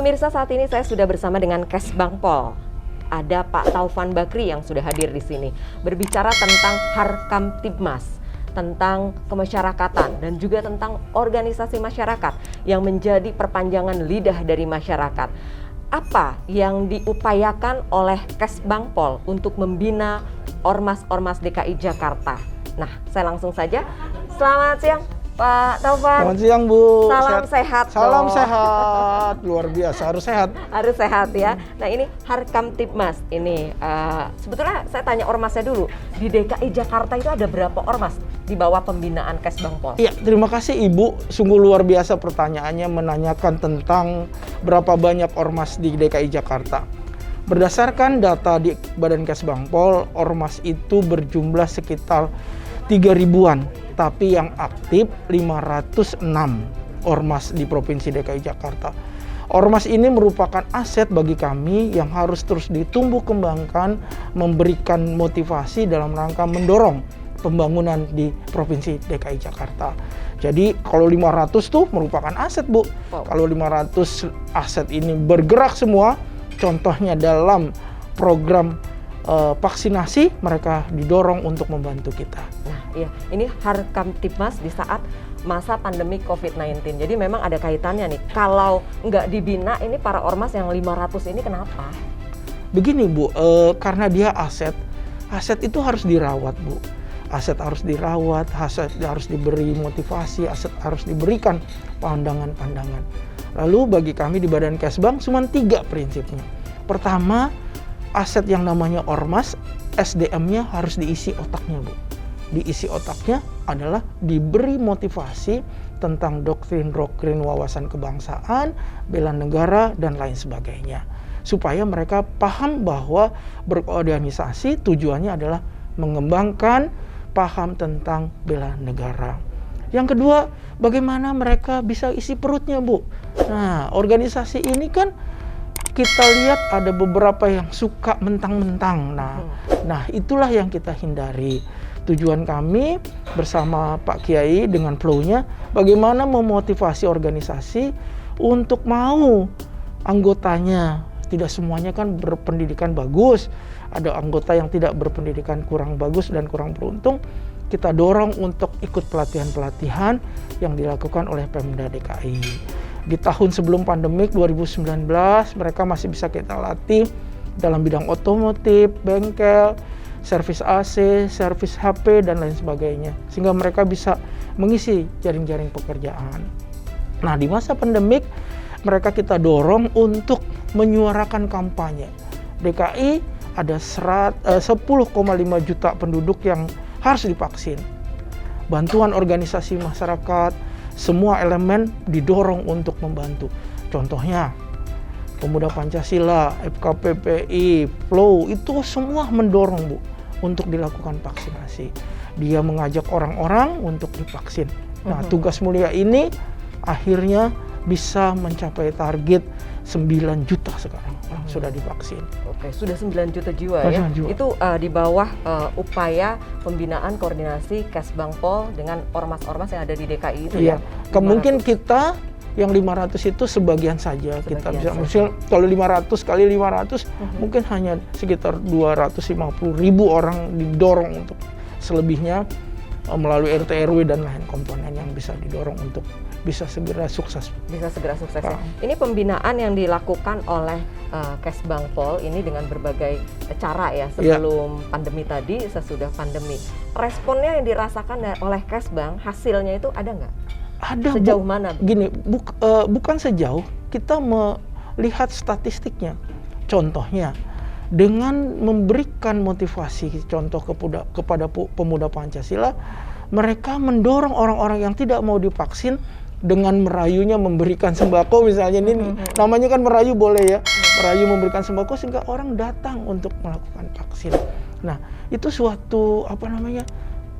Pemirsa, saat ini saya sudah bersama dengan Kesbangpol. Ada Pak Taufan Bakri yang sudah hadir di sini berbicara tentang Harkamtibmas, tentang kemasyarakatan dan juga tentang organisasi masyarakat yang menjadi perpanjangan lidah dari masyarakat. Apa yang diupayakan oleh Kesbangpol untuk membina ormas-ormas DKI Jakarta? Nah, saya langsung saja. Selamat siang Pak Taufan. Selamat siang Bu. Salam sehat. Salam dong. sehat, luar biasa, harus sehat. Harus sehat ya. Nah ini Harkamtibmas ini sebetulnya saya tanya ormasnya dulu. Di DKI Jakarta itu ada berapa ormas di bawah pembinaan Kesbangpol? Iya, terima kasih Ibu. Sungguh luar biasa pertanyaannya menanyakan tentang berapa banyak ormas di DKI Jakarta. Berdasarkan data di Badan Kesbangpol, ormas itu berjumlah sekitar 3.000-an, tapi yang aktif 506 ormas di Provinsi DKI Jakarta. Ormas ini merupakan aset bagi kami yang harus terus ditumbuh kembangkan, memberikan motivasi dalam rangka mendorong pembangunan di Provinsi DKI Jakarta. Jadi kalau 500 tuh merupakan aset Bu. Kalau 500 aset ini bergerak semua, contohnya dalam program vaksinasi, mereka didorong untuk membantu kita. Nah iya, ini Harkamtibmas di saat masa pandemi COVID-19. Jadi memang ada kaitannya nih. Kalau nggak dibina ini para ormas yang 500 ini kenapa? Begini Bu, karena dia aset itu harus dirawat Bu. Aset harus dirawat, aset harus diberi motivasi, aset harus diberikan pandangan-pandangan. Lalu bagi kami di Badan Kesbang cuma 3 prinsipnya. Pertama, aset yang namanya ormas, SDM-nya harus diisi otaknya Bu. Diisi otaknya adalah diberi motivasi tentang doktrin-doktrin wawasan kebangsaan, bela negara, dan lain sebagainya. Supaya mereka paham bahwa berorganisasi tujuannya adalah mengembangkan paham tentang bela negara. Yang kedua, bagaimana mereka bisa isi perutnya Bu. Nah, organisasi ini kan kita lihat ada beberapa yang suka mentang-mentang. Nah, itulah yang kita hindari. Tujuan kami bersama Pak Kiai dengan flow-nya bagaimana memotivasi organisasi untuk mau anggotanya. Tidak semuanya kan berpendidikan bagus. Ada anggota yang tidak berpendidikan kurang bagus dan kurang beruntung. Kita dorong untuk ikut pelatihan-pelatihan yang dilakukan oleh Pemda DKI. Di tahun sebelum pandemik 2019 mereka masih bisa kita latih dalam bidang otomotif, bengkel, servis AC, servis HP, dan lain sebagainya. Sehingga mereka bisa mengisi jaring-jaring pekerjaan. Nah, di masa pandemik mereka kita dorong untuk menyuarakan kampanye. DKI ada 10,5 juta penduduk yang harus divaksin. Bantuan organisasi masyarakat, semua elemen didorong untuk membantu. Contohnya, Pemuda Pancasila, FKPPI, Flow, itu semua mendorong Bu untuk dilakukan vaksinasi. Dia mengajak orang-orang untuk divaksin. Nah, tugas mulia ini akhirnya bisa mencapai target 9 juta sekarang sudah divaksin. Oke, sudah 9 juta jiwa ya. Itu di bawah upaya pembinaan koordinasi Kesbangpol dengan ormas-ormas yang ada di DKI itu ya. Kemungkinan kita yang 500 itu sebagian saja kita bisa. Misal kalau 500 kali 500 mungkin hanya sekitar 250.000 orang didorong untuk, selebihnya melalui RT RW dan lain komponen yang bisa didorong untuk bisa segera sukses. Bisa segera sukses. Ini pembinaan yang dilakukan oleh Kesbangpol ini dengan berbagai cara ya, sebelum pandemi tadi, sesudah pandemi. Responnya yang dirasakan oleh Kesbang, hasilnya itu ada nggak? Ada. Sejauh mana? Gini, bukan sejauh, kita melihat statistiknya. Contohnya, dengan memberikan motivasi contoh kepada pemuda Pancasila, mereka mendorong orang-orang yang tidak mau divaksin dengan merayunya memberikan sembako misalnya. Ini namanya kan merayu, boleh ya, merayu memberikan sembako sehingga orang datang untuk melakukan vaksin. Nah, itu suatu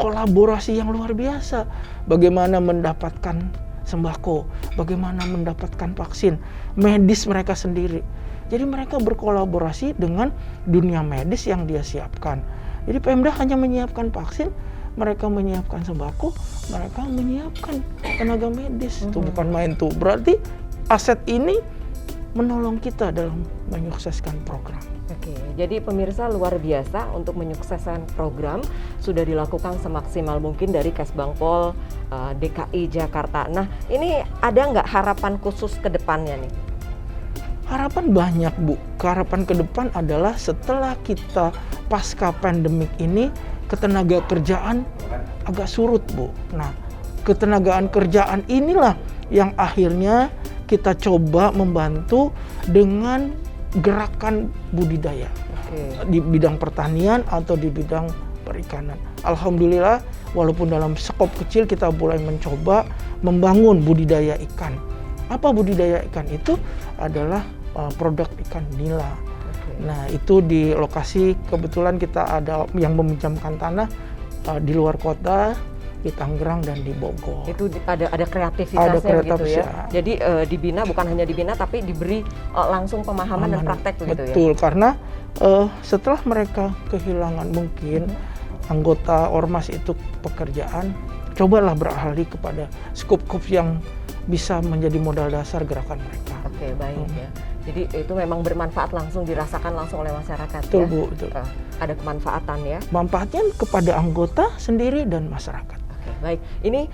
kolaborasi yang luar biasa. Bagaimana mendapatkan sembako, bagaimana mendapatkan vaksin medis mereka sendiri. Jadi mereka berkolaborasi dengan dunia medis yang dia siapkan. Jadi Pemda hanya menyiapkan vaksin, mereka menyiapkan sembako, mereka menyiapkan tenaga medis. Itu bukan main tuh. Berarti aset ini menolong kita dalam menyukseskan program. Oke, jadi pemirsa luar biasa untuk menyukseskan program sudah dilakukan semaksimal mungkin dari Kesbangpol DKI Jakarta. Nah, ini ada nggak harapan khusus ke depannya nih? Harapan banyak, Bu. Harapan ke depan adalah setelah kita pasca pandemik ini, ketenaga kerjaan agak surut, Bu. Nah, ketenagaan kerjaan inilah yang akhirnya kita coba membantu dengan gerakan budidaya di bidang pertanian atau di bidang perikanan. Alhamdulillah, walaupun dalam skop kecil kita mulai mencoba membangun budidaya ikan. Apa budidaya ikan itu? Adalah produk ikan nila. Nah, itu di lokasi kebetulan kita ada yang meminjamkan tanah di luar kota, di Tangerang dan di Bogor. Itu ada kreativitasnya gitu ya. Jadi dibina, bukan hanya dibina tapi diberi langsung pemahaman dan praktek begitu ya. Betul, karena setelah mereka kehilangan mungkin anggota ormas itu pekerjaan, cobalah beralih kepada skop-skop yang bisa menjadi modal dasar gerakan mereka. Oke, baik ya. Jadi itu memang bermanfaat langsung, dirasakan langsung oleh masyarakat. Betul, ya. Bu, betul. Ada kemanfaatan ya. Manfaatnya kepada anggota sendiri dan masyarakat. Oke, baik. Ini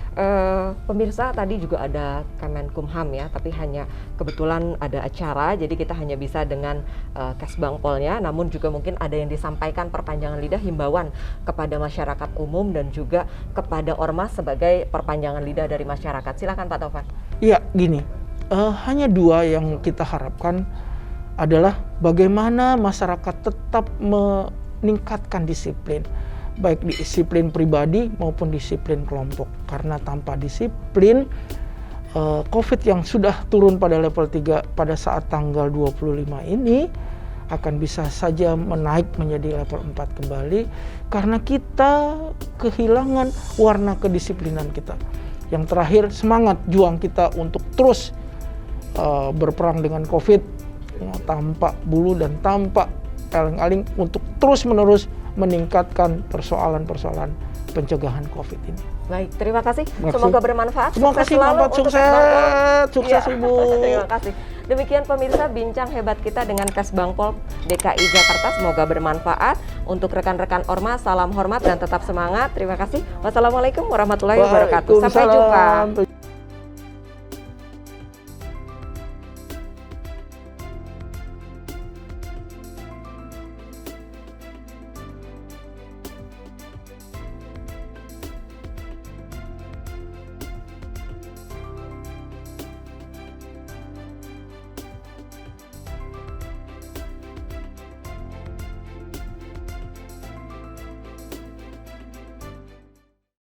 pemirsa tadi juga ada Kemenkumham ya, tapi hanya kebetulan ada acara, jadi kita hanya bisa dengan Kesbangpolnya. Namun juga mungkin ada yang disampaikan perpanjangan lidah, himbauan kepada masyarakat umum dan juga kepada ormas sebagai perpanjangan lidah dari masyarakat. Silakan Pak Taufan. Iya, gini. Hanya dua yang kita harapkan adalah bagaimana masyarakat tetap meningkatkan disiplin, baik disiplin pribadi maupun disiplin kelompok. Karena tanpa disiplin, COVID yang sudah turun pada level 3 pada saat tanggal 25 ini akan bisa saja menaik menjadi level 4 kembali karena kita kehilangan warna kedisiplinan kita. Yang terakhir, semangat juang kita untuk terus berperang dengan COVID tanpa bulu dan tanpa aling-aling untuk terus-menerus meningkatkan persoalan-persoalan pencegahan COVID ini. Baik, terima kasih. Semoga bermanfaat. Terima kasih, sukses Ibu. Terima kasih. Demikian pemirsa bincang hebat kita dengan Kesbangpol DKI Jakarta. Semoga bermanfaat untuk rekan-rekan ormas. Salam hormat dan tetap semangat. Terima kasih. Wassalamualaikum warahmatullahi wabarakatuh. Sampai jumpa.